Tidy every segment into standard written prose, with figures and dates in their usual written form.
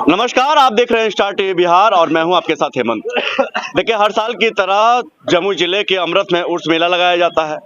नमस्कार, आप देख रहे हैं स्टार टीवी बिहार और मैं हूं आपके साथ हेमंत। देखिए, हर साल की तरह जमुई जिले के अमृत में उर्स मेला लगाया जाता है।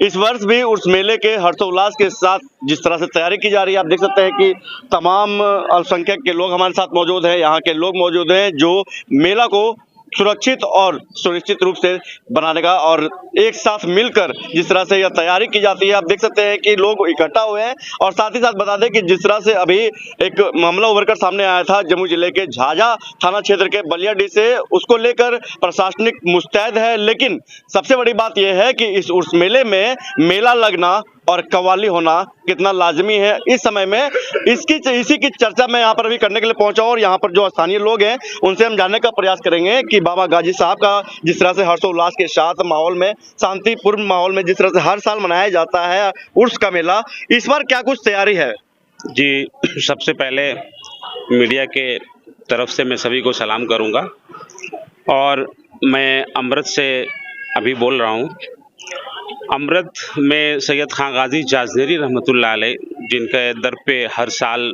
इस वर्ष भी उर्स मेले के हर्षोल्लास के साथ जिस तरह से तैयारी की जा रही है, आप देख सकते हैं कि तमाम अल्पसंख्यक के लोग हमारे साथ मौजूद हैं। यहाँ के लोग मौजूद हैं जो मेला को सुरक्षित और सुनिश्चित रूप से बनाने का और एक साथ मिलकर जिस तरह से यह तैयारी की जाती है, आप देख सकते हैं कि लोग इकट्ठा हुए हैं। और साथ ही साथ बता दें कि जिस तरह से अभी एक मामला उभर कर सामने आया था जमुई जिले के झाझा थाना क्षेत्र के बलियाडीह से, उसको लेकर प्रशासनिक मुस्तैद है। लेकिन सबसे बड़ी बात यह है कि इस उर्स मेले में मेला लगना और कव्वाली होना कितना लाजमी है इस समय में, इसी की चर्चा मैं यहाँ पर अभी करने के लिए पहुंचा हूं। और यहाँ पर जो स्थानीय लोग हैं उनसे हम जानने का प्रयास करेंगे कि बाबा गाजी साहब का जिस तरह से हर्षोल्लास के साथ माहौल में, शांतिपूर्ण माहौल में जिस तरह से हर साल मनाया जाता है उर्स का मेला, इस बार क्या कुछ तैयारी है? जी, सबसे पहले मीडिया के तरफ से मैं सभी को सलाम करूंगा। और मैं अमृत से अभी बोल रहा हूं। अमृत में सैयद खां गाजी जाज़नेरी रहमतुल्लाह अलैह, जिनके दर पे हर साल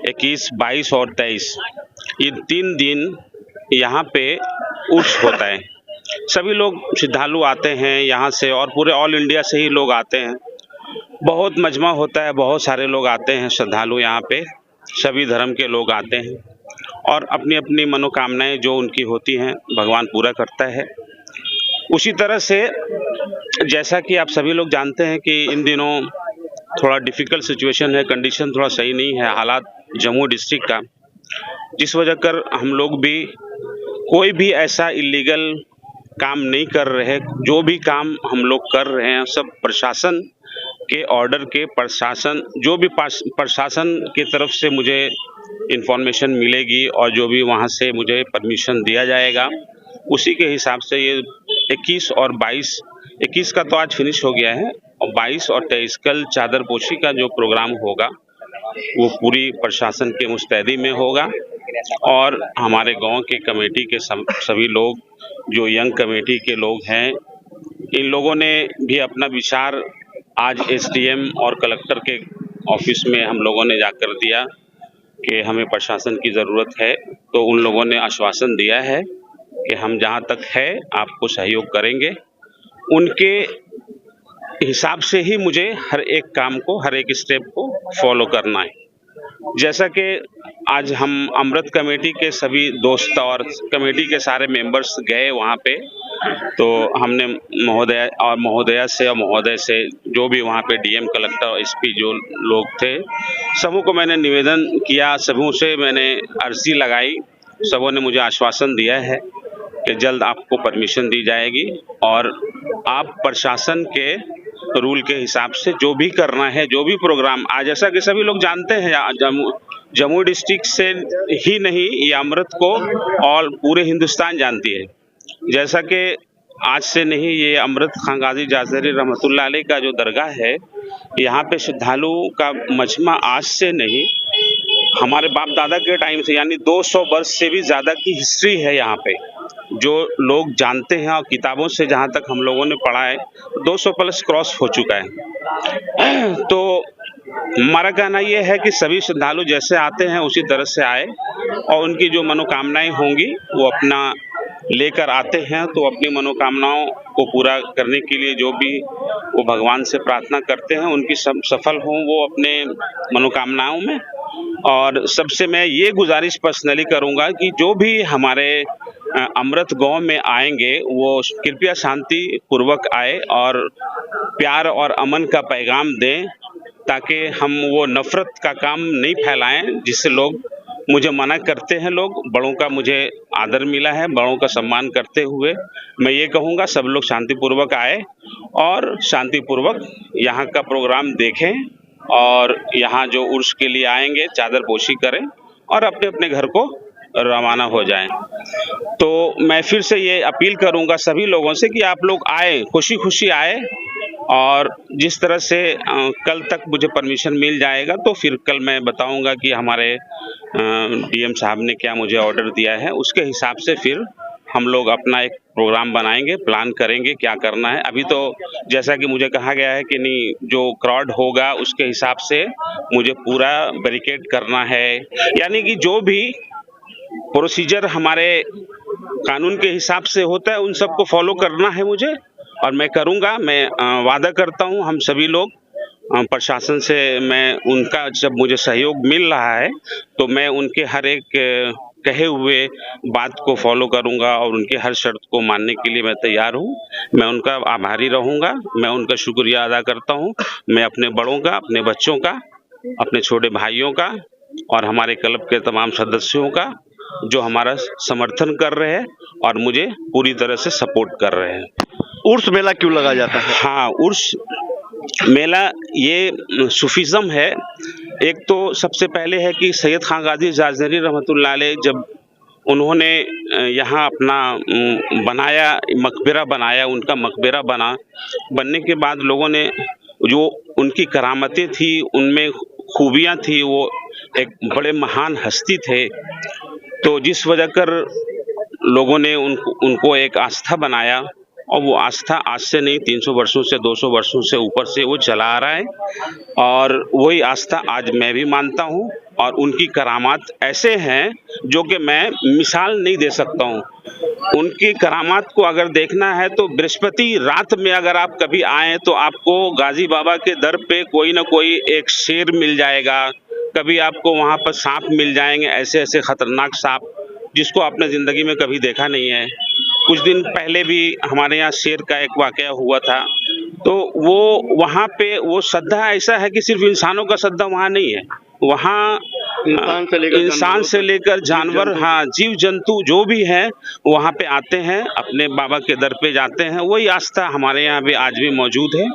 21, 22 और 23 ये 3 दिन यहाँ पे उर्स होता है। सभी लोग श्रद्धालु आते हैं यहाँ से और पूरे ऑल इंडिया से ही लोग आते हैं। बहुत मजमा होता है, बहुत सारे लोग आते हैं श्रद्धालु यहाँ पे, सभी धर्म के लोग आते हैं और अपनी अपनी मनोकामनाएं जो उनकी होती हैं भगवान पूरा करता है। उसी तरह से जैसा कि आप सभी लोग जानते हैं कि इन दिनों थोड़ा डिफ़िकल्ट सिचुएशन है, कंडीशन थोड़ा सही नहीं है हालात जम्मू डिस्ट्रिक्ट का, जिस वजह कर हम लोग भी कोई भी ऐसा इलीगल काम नहीं कर रहे। जो भी काम हम लोग कर रहे हैं सब प्रशासन के ऑर्डर के, प्रशासन जो भी प्रशासन की तरफ से मुझे इन्फॉर्मेशन मिलेगी और जो भी वहाँ से मुझे परमिशन दिया जाएगा उसी के हिसाब से ये 21 और 21 का तो आज फिनिश हो गया है और 22 और 23 कल चादर पोशी का जो प्रोग्राम होगा वो पूरी प्रशासन के मुस्तैदी में होगा। और हमारे गांव के कमेटी के सभी लोग जो यंग कमेटी के लोग हैं, इन लोगों ने भी अपना विचार आज एसडीएम और कलेक्टर के ऑफिस में हम लोगों ने जाकर दिया कि हमें प्रशासन की ज़रूरत है। तो उन लोगों ने आश्वासन दिया है कि हम जहां तक है आपको सहयोग करेंगे। उनके हिसाब से ही मुझे हर एक काम को, हर एक स्टेप को फॉलो करना है। जैसा कि आज हम अमृत कमेटी के सभी दोस्त और कमेटी के सारे मेंबर्स गए वहाँ पे, तो हमने महोदय और महोदया से और महोदय से जो भी वहाँ पे डीएम, कलेक्टर और एसपी जो लोग थे, सबों को मैंने निवेदन किया, सबों से मैंने अर्जी लगाई। सबों ने मुझे आश्वासन दिया है कि जल्द आपको परमिशन दी जाएगी और आप प्रशासन के रूल के हिसाब से जो भी करना है, जो भी प्रोग्राम, आज जैसा कि सभी लोग जानते हैं जम्मू डिस्ट्रिक्ट से ही नहीं, ये अमृत को और पूरे हिंदुस्तान जानती है। जैसा कि आज से नहीं, ये अमृत खां गाजी जाज़नेरी रहमतुल्लाह अलैह का जो दरगाह है, यहाँ पे श्रद्धालुओं का मजमा आज से नहीं, हमारे बाप दादा के टाइम से, यानी 200 वर्ष से भी ज़्यादा की हिस्ट्री है यहाँ पे, जो लोग जानते हैं। और किताबों से जहाँ तक हम लोगों ने पढ़ा है 200 प्लस क्रॉस हो चुका है। तो हमारा कहना ये है कि सभी श्रद्धालु जैसे आते हैं उसी तरह से आए और उनकी जो मनोकामनाएं होंगी वो अपना लेकर आते हैं। तो अपनी मनोकामनाओं को पूरा करने के लिए जो भी वो भगवान से प्रार्थना करते हैं, उनकी सब सफल हों वो अपने मनोकामनाओं में। और सबसे मैं ये गुजारिश पर्सनली करूँगा कि जो भी हमारे अमृत गांव में आएंगे वो कृपया शांति पूर्वक आए और प्यार और अमन का पैगाम दें, ताकि हम वो नफ़रत का काम नहीं फैलाएं जिससे लोग मुझे मना करते हैं। लोग बड़ों का मुझे आदर मिला है, बड़ों का सम्मान करते हुए मैं ये कहूँगा सब लोग शांतिपूर्वक आए और शांतिपूर्वक यहाँ का प्रोग्राम देखें और यहाँ जो उर्स के लिए आएंगे चादर पोशी करें और अपने अपने घर को रवाना हो जाएं। तो मैं फिर से ये अपील करूंगा सभी लोगों से कि आप लोग आए, खुशी खुशी आए। और जिस तरह से कल तक मुझे परमिशन मिल जाएगा तो फिर कल मैं बताऊंगा कि हमारे डीएम साहब ने क्या मुझे ऑर्डर दिया है, उसके हिसाब से फिर हम लोग अपना एक प्रोग्राम बनाएंगे, प्लान करेंगे क्या करना है। अभी तो जैसा कि मुझे कहा गया है कि नहीं, जो क्राउड होगा उसके हिसाब से मुझे पूरा बैरिकेड करना है, यानी कि जो भी प्रोसीजर हमारे कानून के हिसाब से होता है उन सबको फॉलो करना है मुझे, और मैं करूँगा। मैं वादा करता हूँ, हम सभी लोग प्रशासन से मैं उनका जब मुझे सहयोग मिल रहा है तो मैं उनके हर एक कहे हुए बात को फॉलो करूंगा और उनके हर शर्त को मानने के लिए मैं तैयार हूं। मैं उनका आभारी रहूंगा, मैं उनका शुक्रिया अदा करता हूं। मैं अपने बड़ों का, अपने बच्चों का, अपने छोटे भाइयों का और हमारे क्लब के तमाम सदस्यों का जो हमारा समर्थन कर रहे हैं और मुझे पूरी तरह से सपोर्ट कर रहे हैं। उर्स मेला क्यों लगाया जाता है? हाँ, उर्स मेला ये सूफीज़म है। एक तो सबसे पहले है कि सैयद खान गाजी जाज़नरी रहमतुल्लाह अलैह जब उन्होंने यहाँ अपना बनाया, मकबरा बनाया, उनका मकबरा बनने के बाद लोगों ने जो उनकी करामतें थी, उनमें खूबियाँ थी, वो एक बड़े महान हस्ती थे, तो जिस वजह कर लोगों ने उनको एक आस्था बनाया, और वो आस्था आज से नहीं 300 वर्षों से, 200 वर्षों से ऊपर से वो चला आ रहा है, और वही आस्था आज मैं भी मानता हूँ। और उनकी करामात ऐसे हैं जो कि मैं मिसाल नहीं दे सकता हूँ। उनकी करामात को अगर देखना है तो बृहस्पति रात में अगर आप कभी आएँ तो आपको गाजी बाबा के दर पे कोई ना कोई एक शेर मिल जाएगा, कभी आपको वहाँ पर सांप मिल जाएंगे, ऐसे ऐसे खतरनाक सांप जिसको आपने ज़िंदगी में कभी देखा नहीं है। कुछ दिन पहले भी हमारे यहाँ शेर का एक वाकया हुआ था, तो वो वहाँ पे वो श्रद्धा ऐसा है कि सिर्फ इंसानों का श्रद्धा वहाँ नहीं है, वहाँ इंसान से लेकर जानवर, हाँ, जीव जंतु जो भी हैं वहाँ पे आते हैं, अपने बाबा के दर पे जाते हैं। वही आस्था हमारे यहाँ भी आज भी मौजूद है,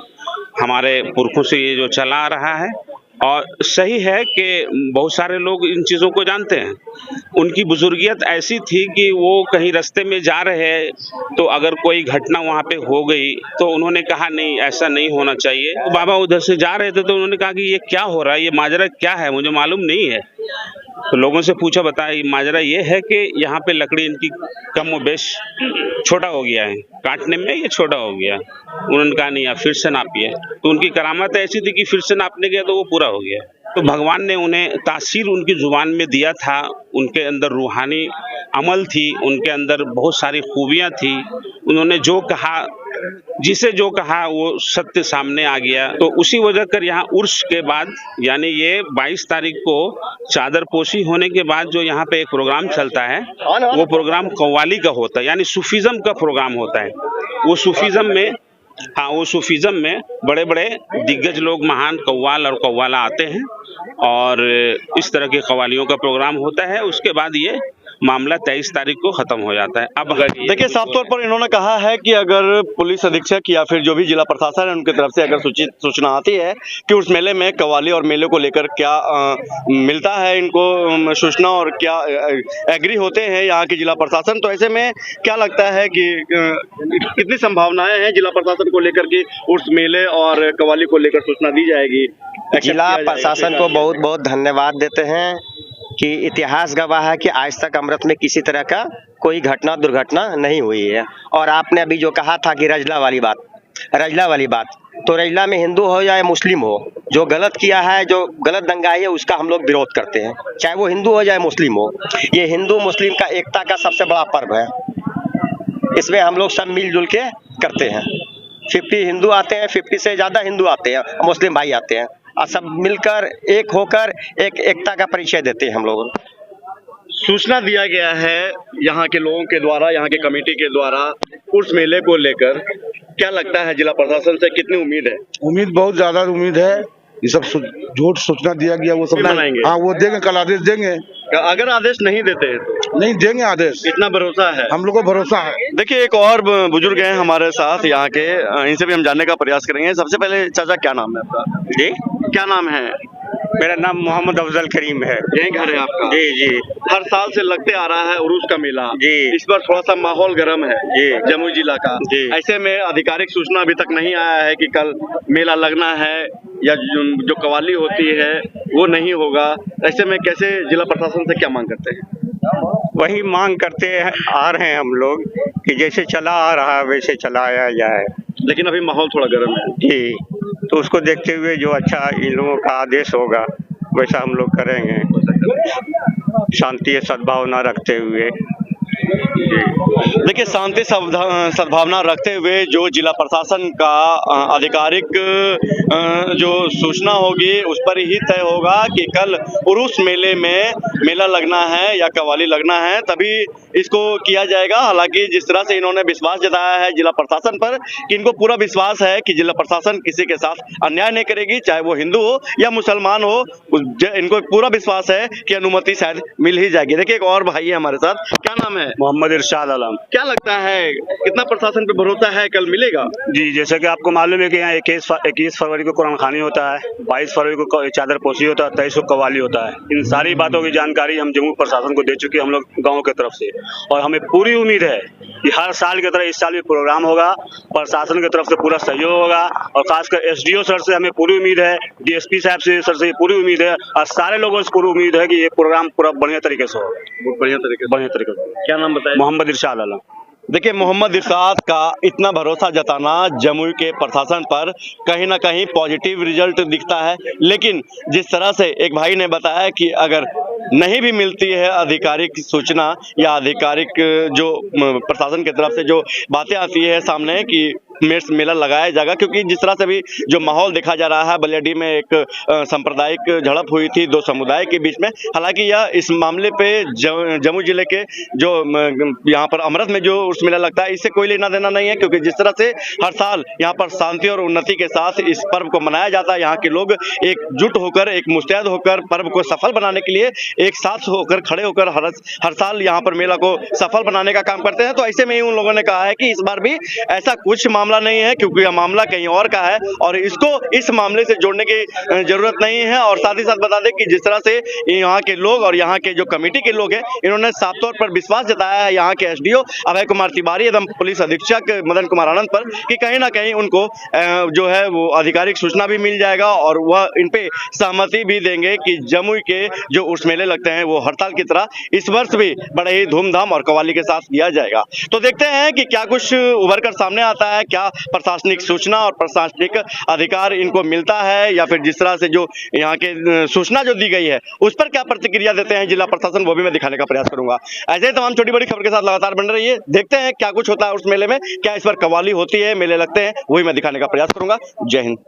हमारे पुरखों से ये जो चला आ रहा है। और सही है कि बहुत सारे लोग इन चीज़ों को जानते हैं। उनकी बुजुर्गियत ऐसी थी कि वो कहीं रास्ते में जा रहे हैं तो अगर कोई घटना वहाँ पे हो गई तो उन्होंने कहा नहीं, ऐसा नहीं होना चाहिए। तो बाबा उधर से जा रहे थे तो उन्होंने कहा कि ये क्या हो रहा है, ये माजरा क्या है, मुझे मालूम नहीं है। तो लोगों से पूछा, बताया माजरा ये है कि यहाँ पे लकड़ी इनकी कम व बेश छोटा हो गया है, काटने में ये छोटा हो गया। उन्होंने कहा नहीं, आप फिर से नापिए। तो उनकी करामत ऐसी थी कि फिर से नापने गया तो वो पूरा हो गया। तो भगवान ने उन्हें तासीर उनकी जुबान में दिया था, उनके अंदर रूहानी अमल थी, उनके अंदर बहुत सारी खूबियाँ थी। उन्होंने जो कहा, जिसे जो कहा वो सत्य सामने आ गया। तो उसी वजह कर यहाँ उर्स के बाद, यानी ये 22 तारीख को चादर पोशी होने के बाद जो यहाँ पे एक प्रोग्राम चलता है, वो प्रोग्राम कव्वाली का होता है, यानी सूफीज़म का प्रोग्राम होता है। वो सूफीज़म में, हाँ, वो सूफीज़म में बड़े बड़े दिग्गज लोग, महान कव्वाल और कव्वाला आते हैं और इस तरह के कव्वालियों का प्रोग्राम होता है। उसके बाद ये मामला 23 तारीख को खत्म हो जाता है। अब अगर देखिए, साफ तौर पर इन्होंने कहा है कि अगर पुलिस अधीक्षक या फिर जो भी जिला प्रशासन है उनकी तरफ से अगर सूचना आती है कि उस मेले में कव्वाली और मेले को लेकर क्या मिलता है इनको सूचना और क्या एग्री होते हैं यहाँ के जिला प्रशासन, तो ऐसे में क्या लगता है कि कितनी संभावनाएं हैं जिला प्रशासन को लेकर के उस मेले और कव्वाली को लेकर सूचना दी जाएगी? जिला प्रशासन को बहुत बहुत धन्यवाद देते हैं कि इतिहास गवाह है कि आज तक अमृत में किसी तरह का कोई घटना दुर्घटना नहीं हुई है। और आपने अभी जो कहा था कि रजला वाली बात, तो रजला में हिंदू हो या मुस्लिम हो, जो गलत किया है, जो गलत दंगाई है, उसका हम लोग विरोध करते हैं, चाहे वो हिंदू हो या मुस्लिम हो। ये हिंदू मुस्लिम का एकता का सबसे बड़ा पर्व है, इसमें हम लोग सब मिलजुल के करते हैं। 50 हिंदू आते हैं, 50 से ज़्यादा हिंदू आते हैं, मुस्लिम भाई आते हैं, और सब मिलकर एक होकर एक एकता का परिचय देते हैं हम लोग। सूचना दिया गया है यहाँ के लोगों के द्वारा, यहाँ के कमेटी के द्वारा उस मेले को लेकर, क्या लगता है जिला प्रशासन से कितनी उम्मीद है? उम्मीद बहुत ज्यादा उम्मीद है। ये सब झूठ सूचना दिया गया, वो सब बनाएंगे। हाँ, वो देंगे, कल आदेश देंगे। अगर आदेश नहीं देते हैं तो नहीं देंगे आदेश, इतना भरोसा है हम लोग को भरोसा है। देखिए, एक और बुजुर्ग हैं हमारे साथ यहाँ के, इनसे भी हम जानने का प्रयास करेंगे। सबसे पहले चाचा, क्या नाम है आपका? जी, क्या नाम है? मेरा नाम मोहम्मद अफजल करीम है। यही घर है आपका? जी जी। हर साल से लगते आ रहा है उरूस का मेला जी। इस बार थोड़ा सा माहौल गर्म है जी, जमुई जिला का। जी। ऐसे में आधिकारिक सूचना अभी तक नहीं आया है कि कल मेला लगना है या जो कव्वाली होती है वो नहीं होगा। ऐसे में कैसे जिला प्रशासन से क्या मांग करते हैं? वही मांग करते आ रहे हैं हम लोग कि जैसे चला आ रहा है वैसे चलाया जाए। लेकिन अभी माहौल थोड़ा गर्म है। जी, तो उसको देखते हुए जो अच्छा इन लोगों का आदेश होगा वैसा हम लोग करेंगे, शांति सद्भावना रखते हुए। देखिए, शांति सद्भावना रखते हुए जो जिला प्रशासन का आधिकारिक जो सूचना होगी उस पर ही तय होगा कि कल उर्स मेले में मेला लगना है या कव्वाली लगना है, तभी इसको किया जाएगा। हालांकि जिस तरह से इन्होंने विश्वास जताया है जिला प्रशासन पर कि इनको पूरा विश्वास है कि जिला प्रशासन किसी के साथ अन्याय नहीं करेगी, चाहे वो हिंदू हो या मुसलमान हो, इनको पूरा विश्वास है कि अनुमति शायद मिल ही जाएगी। देखिए, एक और भाई है हमारे साथ, क्या नाम है? मोहम्मद इरशाद आलम। क्या लगता है कितना प्रशासन पे भरोसा है, कल मिलेगा? जी, जैसे कि आपको मालूम है कि यहाँ 21 फरवरी को कुरान खानी होता है, 22 फरवरी को चादर पोशी होता है, 23 को कव्वाली होता है। इन सारी बातों की जानकारी हम जम्मू प्रशासन को दे चुके हैं, हम लोग गाँव की तरफ से, और हमें पूरी उम्मीद है कि हर साल की तरह इस साल भी प्रोग्राम होगा, प्रशासन की तरफ से पूरा सहयोग होगा, और खासकर SDO सर से हमें पूरी उम्मीद है, DSP साहब से सर से पूरी उम्मीद है, और सारे लोगों से पूरी उम्मीद है कि ये प्रोग्राम पूरा बढ़िया तरीके से होगा। बहुत बढ़िया तरीके से। क्या नाम बताया? मोहम्मद इरशाद आलम। देखिए, मोहम्मद इरशाद का इतना भरोसा जताना जमुई के प्रशासन पर कहीं ना कहीं पॉजिटिव रिजल्ट दिखता है। लेकिन जिस तरह से एक भाई ने बताया कि अगर नहीं भी मिलती है आधिकारिक सूचना या आधिकारिक जो प्रशासन की तरफ से जो बातें आती है सामने कि मेला लगाया जाएगा, क्योंकि जिस तरह से भी जो माहौल देखा जा रहा है, बलियाडी में एक सांप्रदायिक झड़प हुई थी दो समुदाय के बीच में। हालांकि यह इस मामले पे जमुई जिले के जो यहाँ पर अमृत में जो उर्स मेला लगता है इससे कोई लेना देना नहीं है, क्योंकि जिस तरह से हर साल यहाँ पर शांति और उन्नति के साथ इस पर्व को मनाया जाता है, यहाँ के लोग एकजुट होकर, एक मुस्तैद होकर पर्व को सफल बनाने के लिए एक साथ होकर खड़े होकर हर साल यहाँ पर मेला को सफल बनाने का काम करते हैं। तो ऐसे में ही उन लोगों ने कहा है कि इस बार भी ऐसा कुछ मामला नहीं है, क्योंकि यह मामला कहीं और का है और इसको इस मामले से जोड़ने की जरूरत नहीं है। और साथ ही साथ बता दें कि जिस तरह से यहाँ के लोग और यहाँ के जो कमेटी के लोग हैं, इन्होंने साफ तौर पर विश्वास जताया है यहाँ के SDO अभय कुमार तिवारी एवं पुलिस अधीक्षक मदन कुमार आनंद पर कि कहीं ना कहीं उनको जो है वो आधिकारिक सूचना भी मिल जाएगा और वह इन पे सहमति भी देंगे कि जमुई के जो उर्स मेले लगते हैं वो हड़ताल की तरह इस वर्ष भी बड़े ही धूमधाम और कव्वाली के साथ किया जाएगा। तो देखते हैं कि क्या कुछ उभर कर सामने आता है, क्या प्रशासनिक सूचना और प्रशासनिक अधिकार इनको मिलता है, या फिर जिस तरह से जो यहाँ के सूचना जो दी गई है उस पर क्या प्रतिक्रिया देते हैं जिला प्रशासन, वो भी मैं दिखाने का प्रयास करूंगा। ऐसे ही तमाम छोटी बड़ी खबर के साथ लगातार बन रही है, देखते हैं क्या कुछ होता है उस मेले में, क्या इस पर कव्वाली होती है, मेले लगते हैं, वही मैं दिखाने का प्रयास करूंगा। जय हिंद।